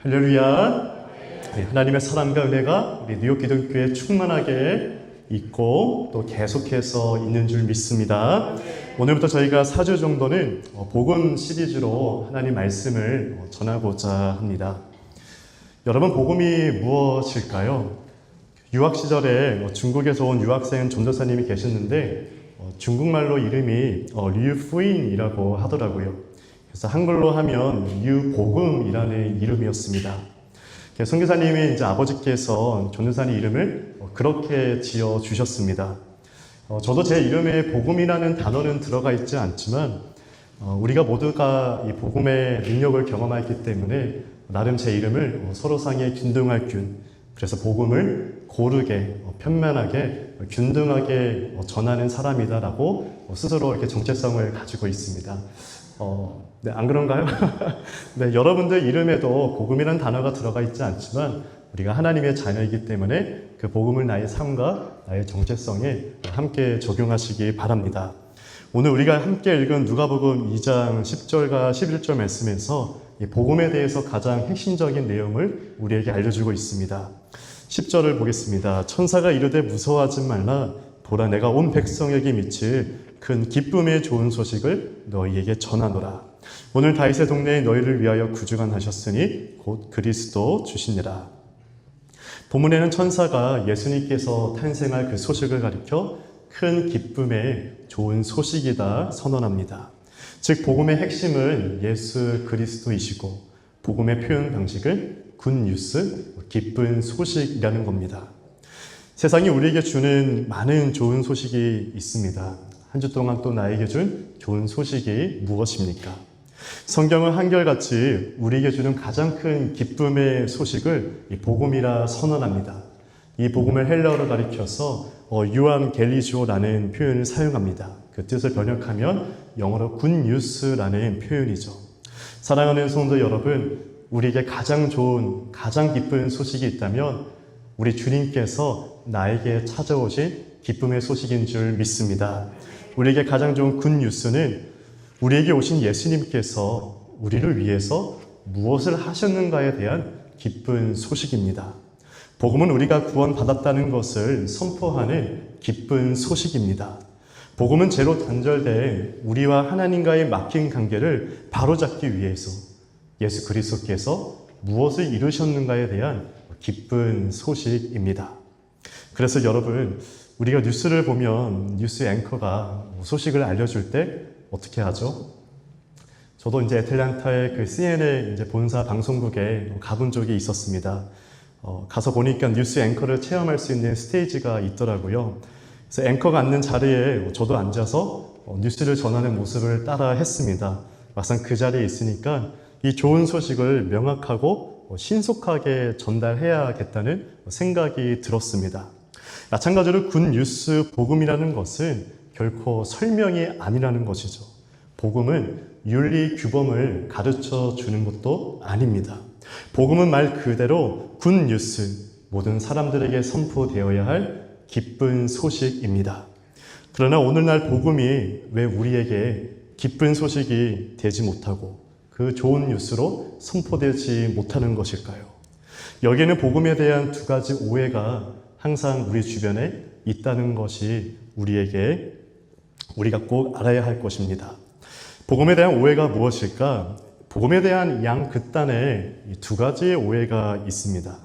할렐루야. 하나님의 사랑과 은혜가 우리 뉴욕 기독교에 충만하게 있고 또 계속해서 있는 줄 믿습니다. 오늘부터 저희가 4주 정도는 복음 시리즈로 하나님 말씀을 전하고자 합니다. 여러분, 복음이 무엇일까요? 유학 시절에 중국에서 온 유학생 전도사님이 계셨는데 중국말로 이름이 류푸인이라고 하더라고요. 그래서 한글로 하면 유복음이라는 이름이었습니다. 선교사님이 이제 아버지께서 전도사님 이름을 그렇게 지어 주셨습니다. 저도 제 이름에 복음이라는 단어는 들어가 있지 않지만 우리가 모두가 이 복음의 능력을 경험했기 때문에 나름 제 이름을 서로상에 균등할 균, 그래서 복음을 고르게 편면하게 균등하게 전하는 사람이다라고 스스로 이렇게 정체성을 가지고 있습니다. 네, 안 그런가요? 네, 여러분들 이름에도 복음이라는 단어가 들어가 있지 않지만 우리가 하나님의 자녀이기 때문에 그 복음을 나의 삶과 나의 정체성에 함께 적용하시기 바랍니다. 오늘 우리가 함께 읽은 누가복음 2장 10절과 11절 말씀에서 이 복음에 대해서 가장 핵심적인 내용을 우리에게 알려주고 있습니다. 10절을 보겠습니다. 천사가 이르되 무서워하지 말라. 보라, 내가 온 백성에게 미칠 큰 기쁨의 좋은 소식을 너희에게 전하노라. 오늘 다윗의 동네에 너희를 위하여 구주가 나셨으니 곧 그리스도 주시니라. 본문에는 천사가 예수님께서 탄생할 그 소식을 가리켜 큰 기쁨의 좋은 소식이다 선언합니다. 즉, 복음의 핵심은 예수 그리스도이시고 복음의 표현 방식은 굿뉴스, 기쁜 소식이라는 겁니다. 세상이 우리에게 주는 많은 좋은 소식이 있습니다. 한 주 동안 또 나에게 준 좋은 소식이 무엇입니까? 성경은 한결같이 우리에게 주는 가장 큰 기쁨의 소식을 이 복음이라 선언합니다. 이 복음을 헬라어로 가리켜서 유앙겔리조라는 표현을 사용합니다. 그 뜻을 번역하면 영어로 굿뉴스라는 표현이죠. 사랑하는 성도 여러분, 우리에게 가장 좋은, 가장 기쁜 소식이 있다면 우리 주님께서 나에게 찾아오신 기쁨의 소식인 줄 믿습니다. 우리에게 가장 좋은 굿뉴스는 우리에게 오신 예수님께서 우리를 위해서 무엇을 하셨는가에 대한 기쁜 소식입니다. 복음은 우리가 구원받았다는 것을 선포하는 기쁜 소식입니다. 복음은 죄로 단절된 우리와 하나님과의 막힌 관계를 바로잡기 위해서 예수 그리스도께서 무엇을 이루셨는가에 대한 기쁜 소식입니다. 그래서 여러분, 우리가 뉴스를 보면 뉴스 앵커가 소식을 알려줄 때 어떻게 하죠? 저도 이제 애틀랜타의 그 CNN 이제 본사 방송국에 가본 적이 있었습니다. 가서 보니까 뉴스 앵커를 체험할 수 있는 스테이지가 있더라고요. 그래서 앵커가 앉는 자리에 저도 앉아서 뉴스를 전하는 모습을 따라 했습니다. 막상 그 자리에 있으니까 이 좋은 소식을 명확하고 신속하게 전달해야겠다는 생각이 들었습니다. 마찬가지로 굿뉴스 복음이라는 것은 결코 설명이 아니라는 것이죠. 복음은 윤리 규범을 가르쳐 주는 것도 아닙니다. 복음은 말 그대로 굿뉴스, 모든 사람들에게 선포되어야 할 기쁜 소식입니다. 그러나 오늘날 복음이 왜 우리에게 기쁜 소식이 되지 못하고 그 좋은 뉴스로 선포되지 못하는 것일까요? 여기에는 복음에 대한 두 가지 오해가 항상 우리 주변에 있다는 것이 우리가 꼭 알아야 할 것입니다. 복음에 대한 오해가 무엇일까? 복음에 대한 양 극단에 두 가지의 오해가 있습니다.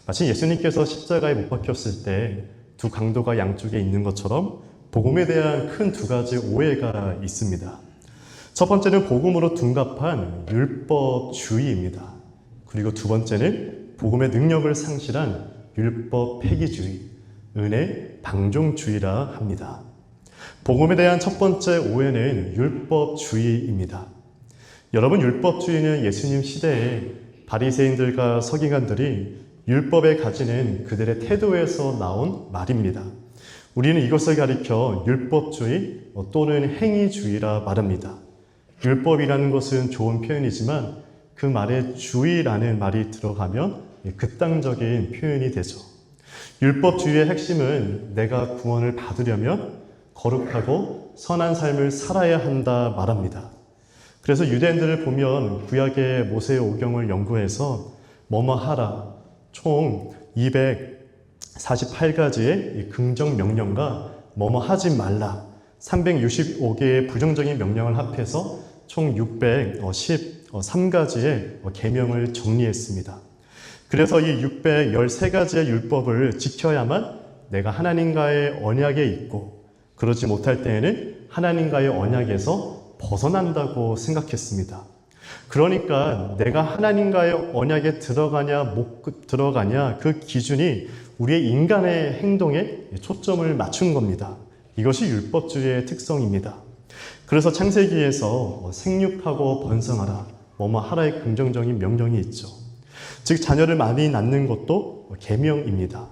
마치 예수님께서 십자가에 못 박혔을 때 두 강도가 양쪽에 있는 것처럼 복음에 대한 큰 두 가지 오해가 있습니다. 첫 번째는 복음으로 둔갑한 율법주의입니다. 그리고 두 번째는 복음의 능력을 상실한 율법 폐기주의, 은혜 방종주의라 합니다. 복음에 대한 첫 번째 오해는 율법주의입니다. 여러분, 율법주의는 예수님 시대에 바리새인들과 서기관들이 율법에 가지는 그들의 태도에서 나온 말입니다. 우리는 이것을 가리켜 율법주의 또는 행위주의라 말합니다. 율법이라는 것은 좋은 표현이지만 그 말에 주의라는 말이 들어가면 극단적인 표현이 되죠. 율법주의의 핵심은 내가 구원을 받으려면 거룩하고 선한 삶을 살아야 한다 말합니다. 그래서 유대인들을 보면 구약의 모세의 오경을 연구해서 뭐뭐 하라. 총 248가지의 긍정 명령과 뭐뭐 하지 말라. 365개의 부정적인 명령을 합해서 총 613가지의 계명을 정리했습니다. 그래서 이 613가지의 율법을 지켜야만 내가 하나님과의 언약에 있고, 그러지 못할 때에는 하나님과의 언약에서 벗어난다고 생각했습니다. 그러니까 내가 하나님과의 언약에 들어가냐 못 들어가냐, 그 기준이 우리의 인간의 행동에 초점을 맞춘 겁니다. 이것이 율법주의의 특성입니다. 그래서 창세기에서 생육하고 번성하라, 뭐뭐 하라의 긍정적인 명령이 있죠. 즉 자녀를 많이 낳는 것도 계명입니다.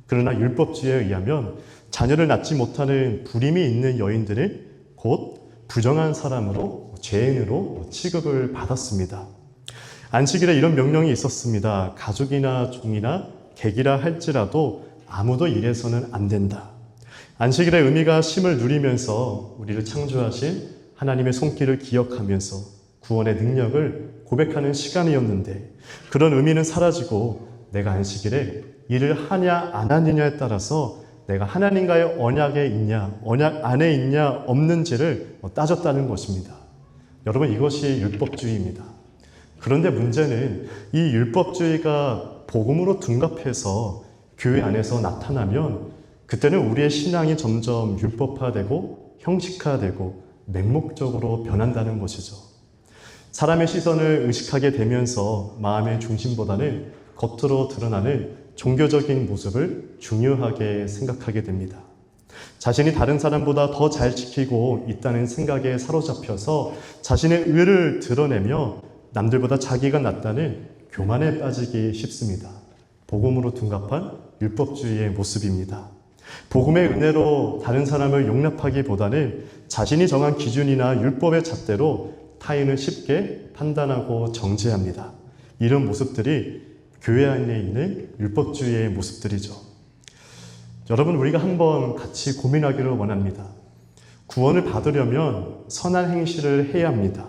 그러나 율법주의에 의하면 자녀를 낳지 못하는 불임이 있는 여인들은 곧 부정한 사람으로, 죄인으로 취급을 받았습니다. 안식일에 이런 명령이 있었습니다. 가족이나 종이나 객이라 할지라도 아무도 일해서는 안 된다. 안식일의 의미가 쉼을 누리면서 우리를 창조하신 하나님의 손길을 기억하면서 구원의 능력을 고백하는 시간이었는데, 그런 의미는 사라지고 내가 안식일에 일을 하냐 안 하느냐에 따라서 내가 하나님과의 언약에 있냐, 언약 안에 있냐 없는지를 따졌다는 것입니다. 여러분, 이것이 율법주의입니다. 그런데 문제는 이 율법주의가 복음으로 둔갑해서 교회 안에서 나타나면 그때는 우리의 신앙이 점점 율법화되고 형식화되고 맹목적으로 변한다는 것이죠. 사람의 시선을 의식하게 되면서 마음의 중심보다는 겉으로 드러나는 종교적인 모습을 중요하게 생각하게 됩니다. 자신이 다른 사람보다 더 잘 지키고 있다는 생각에 사로잡혀서 자신의 의를 드러내며 남들보다 자기가 낫다는 교만에 빠지기 쉽습니다. 복음으로 둔갑한 율법주의의 모습입니다. 복음의 은혜로 다른 사람을 용납하기보다는 자신이 정한 기준이나 율법의 잣대로 타인을 쉽게 판단하고 정죄합니다. 이런 모습들이 교회 안에 있는 율법주의의 모습들이죠. 여러분, 우리가 한번 같이 고민하기를 원합니다. 구원을 받으려면 선한 행실을 해야 합니다.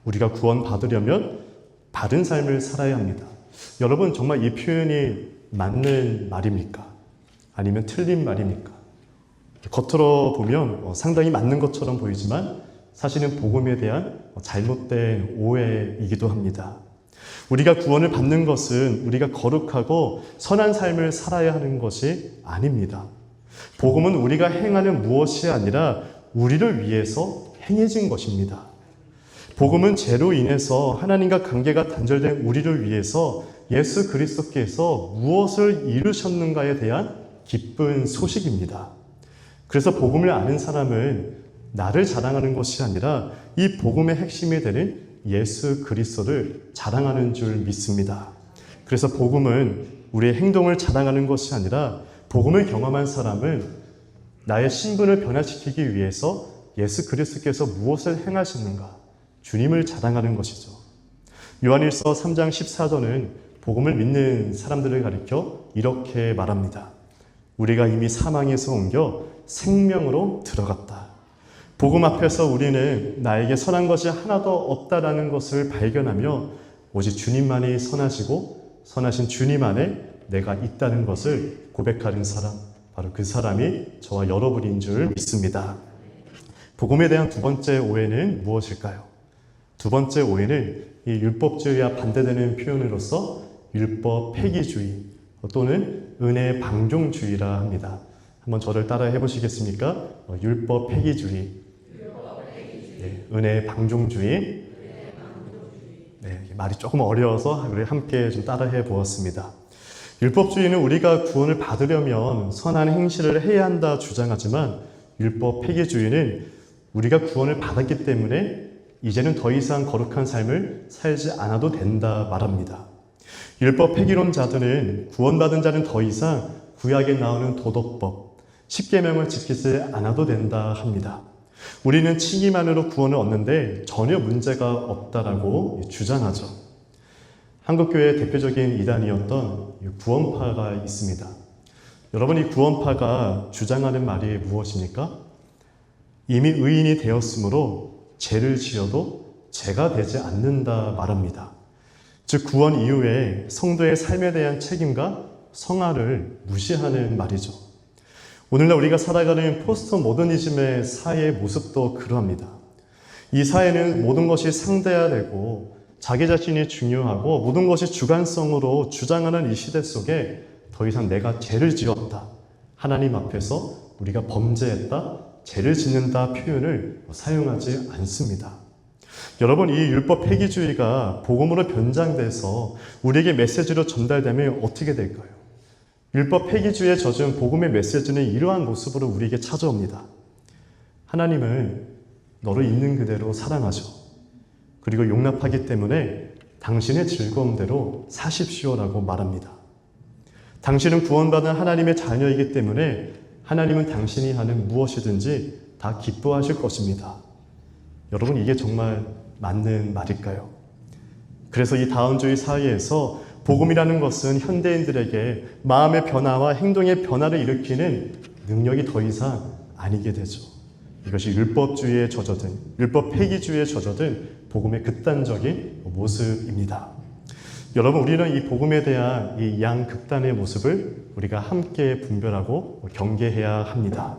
우리가 구원 받으려면 바른 삶을 살아야 합니다. 여러분, 정말 이 표현이 맞는 말입니까? 아니면 틀린 말입니까? 겉으로 보면 상당히 맞는 것처럼 보이지만 사실은 복음에 대한 잘못된 오해이기도 합니다. 우리가 구원을 받는 것은 우리가 거룩하고 선한 삶을 살아야 하는 것이 아닙니다. 복음은 우리가 행하는 무엇이 아니라 우리를 위해서 행해진 것입니다. 복음은 죄로 인해서 하나님과 관계가 단절된 우리를 위해서 예수 그리스도께서 무엇을 이루셨는가에 대한 기쁜 소식입니다. 그래서 복음을 아는 사람은 나를 자랑하는 것이 아니라 이 복음의 핵심이 되는 예수 그리스도를 자랑하는 줄 믿습니다. 그래서 복음은 우리의 행동을 자랑하는 것이 아니라 복음을 경험한 사람은 나의 신분을 변화시키기 위해서 예수 그리스도께서 무엇을 행하시는가, 주님을 자랑하는 것이죠. 요한일서 3장 14절은 복음을 믿는 사람들을 가리켜 이렇게 말합니다. 우리가 이미 사망에서 옮겨 생명으로 들어갔다. 복음 앞에서 우리는 나에게 선한 것이 하나도 없다라는 것을 발견하며 오직 주님만이 선하시고 선하신 주님 안에 내가 있다는 것을 고백하는 사람, 바로 그 사람이 저와 여러분인 줄 믿습니다. 복음에 대한 두 번째 오해는 무엇일까요? 두 번째 오해는 이 율법주의와 반대되는 표현으로서 율법 폐기주의 또는 은혜 방종주의라 합니다. 한번 저를 따라 해보시겠습니까? 율법 폐기주의, 네, 은혜 방종주의. 네, 말이 조금 어려워서 우리 함께 좀 따라해 보았습니다. 율법주의는 우리가 구원을 받으려면 선한 행실을 해야 한다 주장하지만, 율법 폐기주의는 우리가 구원을 받았기 때문에 이제는 더 이상 거룩한 삶을 살지 않아도 된다 말합니다. 율법 폐기론자들은 구원받은 자는 더 이상 구약에 나오는 도덕법, 십계명을 지키지 않아도 된다 합니다. 우리는 칭의만으로 구원을 얻는데 전혀 문제가 없다라고 주장하죠. 한국교회의 대표적인 이단이었던 구원파가 있습니다. 여러분, 이 구원파가 주장하는 말이 무엇입니까? 이미 의인이 되었으므로 죄를 지어도 죄가 되지 않는다 말합니다. 즉 구원 이후에 성도의 삶에 대한 책임과 성화를 무시하는 말이죠. 오늘날 우리가 살아가는 포스트 모더니즘의 사회의 모습도 그러합니다. 이 사회는 모든 것이 상대화되고 자기 자신이 중요하고 모든 것이 주관성으로 주장하는 이 시대 속에 더 이상 내가 죄를 지었다, 하나님 앞에서 우리가 범죄했다, 죄를 짓는다 표현을 사용하지 않습니다. 여러분, 이 율법 폐기주의가 복음으로 변장돼서 우리에게 메시지로 전달되면 어떻게 될까요? 율법 폐기주의에 젖은 복음의 메시지는 이러한 모습으로 우리에게 찾아옵니다. 하나님은 너를 있는 그대로 사랑하셔. 그리고 용납하기 때문에 당신의 즐거움대로 사십시오라고 말합니다. 당신은 구원받은 하나님의 자녀이기 때문에 하나님은 당신이 하는 무엇이든지 다 기뻐하실 것입니다. 여러분, 이게 정말 맞는 말일까요? 그래서 이 다원주의 사회에서 복음이라는 것은 현대인들에게 마음의 변화와 행동의 변화를 일으키는 능력이 더 이상 아니게 되죠. 이것이 율법주의에 젖어든, 율법 폐기주의에 젖어든 복음의 극단적인 모습입니다. 여러분, 우리는 이 복음에 대한 이 양극단의 모습을 우리가 함께 분별하고 경계해야 합니다.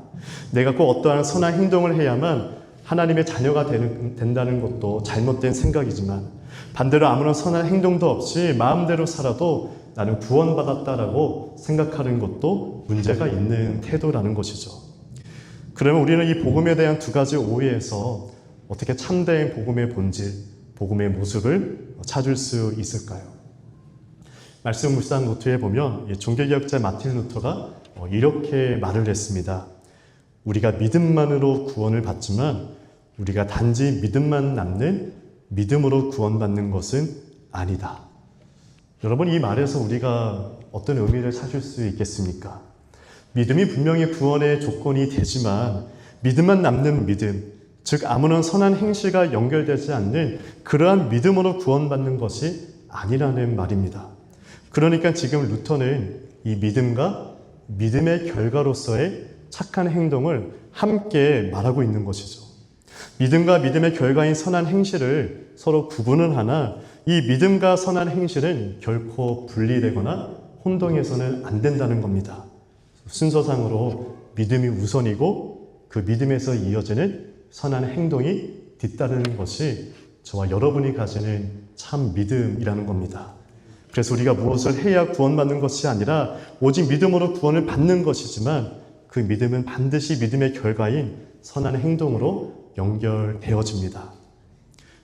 내가 꼭 어떠한 선한 행동을 해야만 하나님의 자녀가 된다는 것도 잘못된 생각이지만, 반대로 아무런 선한 행동도 없이 마음대로 살아도 나는 구원받았다라고 생각하는 것도 문제가 있는 태도라는 것이죠. 그러면 우리는 이 복음에 대한 두 가지 오해에서 어떻게 참된 복음의 본질, 복음의 모습을 찾을 수 있을까요? 말씀 묵상 노트에 보면 종교개혁자 마틴 루터가 이렇게 말을 했습니다. 우리가 믿음만으로 구원을 받지만 우리가 단지 믿음만 남는 믿음으로 구원받는 것은 아니다. 여러분, 이 말에서 우리가 어떤 의미를 찾을 수 있겠습니까? 믿음이 분명히 구원의 조건이 되지만 믿음만 남는 믿음, 즉 아무런 선한 행실과 연결되지 않는 그러한 믿음으로 구원받는 것이 아니라는 말입니다. 그러니까 지금 루터는 이 믿음과 믿음의 결과로서의 착한 행동을 함께 말하고 있는 것이죠. 믿음과 믿음의 결과인 선한 행실을 서로 구분을 하나 이 믿음과 선한 행실은 결코 분리되거나 혼동해서는 안 된다는 겁니다. 순서상으로 믿음이 우선이고 그 믿음에서 이어지는 선한 행동이 뒤따르는 것이 저와 여러분이 가지는 참 믿음이라는 겁니다. 그래서 우리가 무엇을 해야 구원받는 것이 아니라 오직 믿음으로 구원을 받는 것이지만 그 믿음은 반드시 믿음의 결과인 선한 행동으로 연결되어집니다.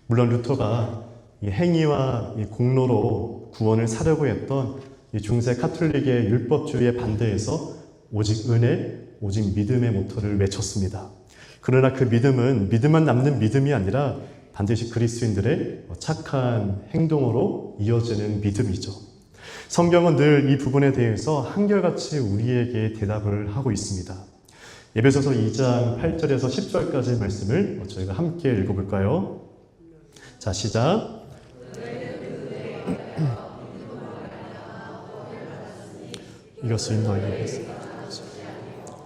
물론 루터가 이 행위와 이 공로로 구원을 사려고 했던 이 중세 카톨릭의 율법주의에 반대해서 오직 은혜, 오직 믿음의 모토를 외쳤습니다. 그러나 그 믿음은 믿음만 남는 믿음이 아니라 반드시 그리스도인들의 착한 행동으로 이어지는 믿음이죠. 성경은 늘 이 부분에 대해서 한결같이 우리에게 대답을 하고 있습니다. 에베소서 2장 8절에서 10절까지 말씀을 저희가 함께 읽어볼까요? 자, 시작. 이것은 너희에게서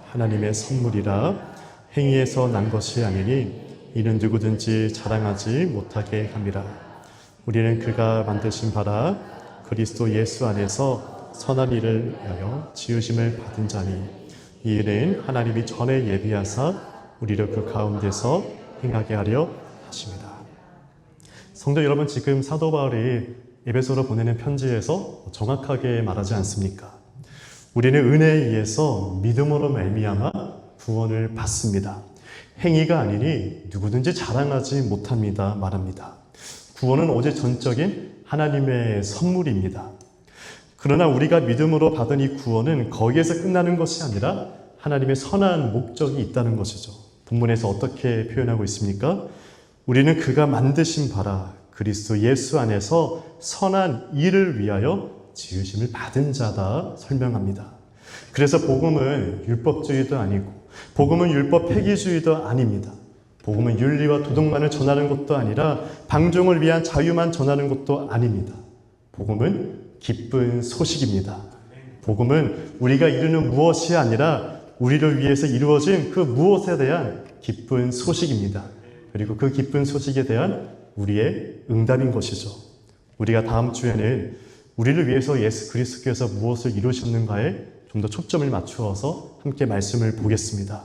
하나님의 선물이라 행위에서 난 것이 아니니 이는 누구든지 자랑하지 못하게 함이라. 우리는 그가 만드신 바라 그리스도 예수 안에서 선한 일을 위하여 지으심을 받은 자니 이 일은 하나님이 전에 예비하사 우리를 그 가운데서 행하게 하려 하십니다. 성도 여러분, 지금 사도 바울이 에베소로 보내는 편지에서 정확하게 말하지 않습니까? 우리는 은혜에 의해서 믿음으로 말미암아 구원을 받습니다. 행위가 아니니 누구든지 자랑하지 못합니다 말합니다. 구원은 오직 전적인 하나님의 선물입니다. 그러나 우리가 믿음으로 받은 이 구원은 거기에서 끝나는 것이 아니라 하나님의 선한 목적이 있다는 것이죠. 본문에서 어떻게 표현하고 있습니까? 우리는 그가 만드신 바라 그리스도 예수 안에서 선한 일을 위하여 지으심을 받은 자다 설명합니다. 그래서 복음은 율법주의도 아니고 복음은 율법 폐기주의도 아닙니다. 복음은 윤리와 도덕만을 전하는 것도 아니라 방종을 위한 자유만 전하는 것도 아닙니다. 복음은 기쁜 소식입니다. 복음은 우리가 이루는 무엇이 아니라 우리를 위해서 이루어진 그 무엇에 대한 기쁜 소식입니다. 그리고 그 기쁜 소식에 대한 우리의 응답인 것이죠. 우리가 다음 주에는 우리를 위해서 예수 그리스도께서 무엇을 이루셨는가에 좀 더 초점을 맞추어서 함께 말씀을 보겠습니다.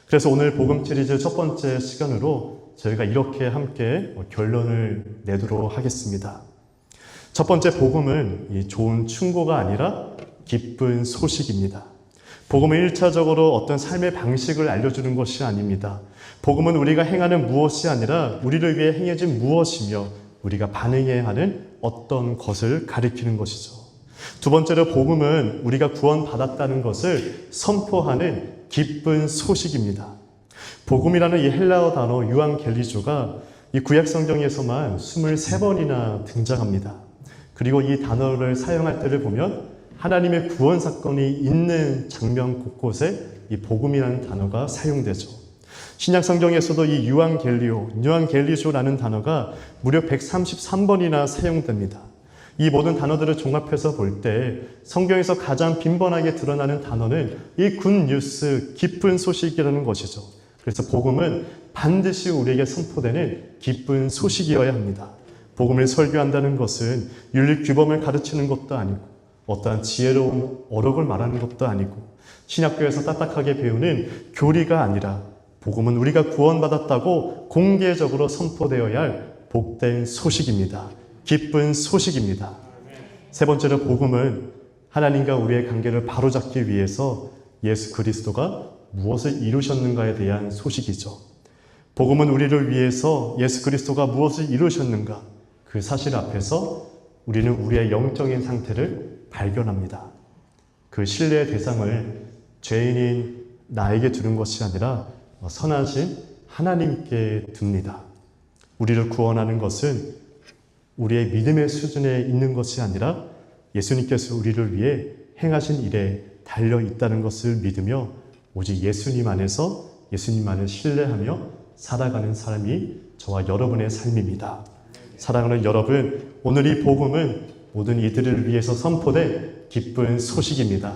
그래서 오늘 복음 시리즈 첫 번째 시간으로 저희가 이렇게 함께 결론을 내도록 하겠습니다. 첫 번째 복음은 이 좋은 충고가 아니라 기쁜 소식입니다. 복음은 1차적으로 어떤 삶의 방식을 알려주는 것이 아닙니다. 복음은 우리가 행하는 무엇이 아니라 우리를 위해 행해진 무엇이며 우리가 반응해야 하는 어떤 것을 가리키는 것이죠. 두 번째로 복음은 우리가 구원받았다는 것을 선포하는 기쁜 소식입니다. 복음이라는 이 헬라어 단어 유앙겔리조가 이 구약 성경에서만 23번이나 등장합니다. 그리고 이 단어를 사용할 때를 보면 하나님의 구원 사건이 있는 장면 곳곳에 이 복음이라는 단어가 사용되죠. 신약 성경에서도 이 유앙겔리조라는 단어가 무려 133번이나 사용됩니다. 이 모든 단어들을 종합해서 볼 때 성경에서 가장 빈번하게 드러나는 단어는 이 굿뉴스, 기쁜 소식이라는 것이죠. 그래서 복음은 반드시 우리에게 선포되는 기쁜 소식이어야 합니다. 복음을 설교한다는 것은 윤리 규범을 가르치는 것도 아니고 어떠한 지혜로운 어록을 말하는 것도 아니고 신학교에서 딱딱하게 배우는 교리가 아니라 복음은 우리가 구원받았다고 공개적으로 선포되어야 할 복된 소식입니다. 기쁜 소식입니다. 세 번째로 복음은 하나님과 우리의 관계를 바로잡기 위해서 예수 그리스도가 무엇을 이루셨는가에 대한 소식이죠. 복음은 우리를 위해서 예수 그리스도가 무엇을 이루셨는가 그 사실 앞에서 우리는 우리의 영적인 상태를 발견합니다. 그 신뢰의 대상을 죄인인 나에게 두는 것이 아니라 선하신 하나님께 둡니다. 우리를 구원하는 것은 우리의 믿음의 수준에 있는 것이 아니라 예수님께서 우리를 위해 행하신 일에 달려 있다는 것을 믿으며 오직 예수님 안에서 예수님만을 신뢰하며 살아가는 사람이 저와 여러분의 삶입니다. 사랑하는 여러분, 오늘 이 복음은 모든 이들을 위해서 선포된 기쁜 소식입니다.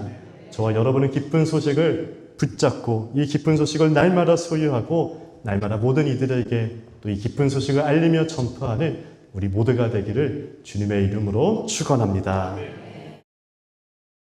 저와 여러분은 기쁜 소식을 붙잡고 이 기쁜 소식을 날마다 소유하고 날마다 모든 이들에게 또 이 기쁜 소식을 알리며 전파하는 우리 모두가 되기를 주님의 이름으로 축원합니다.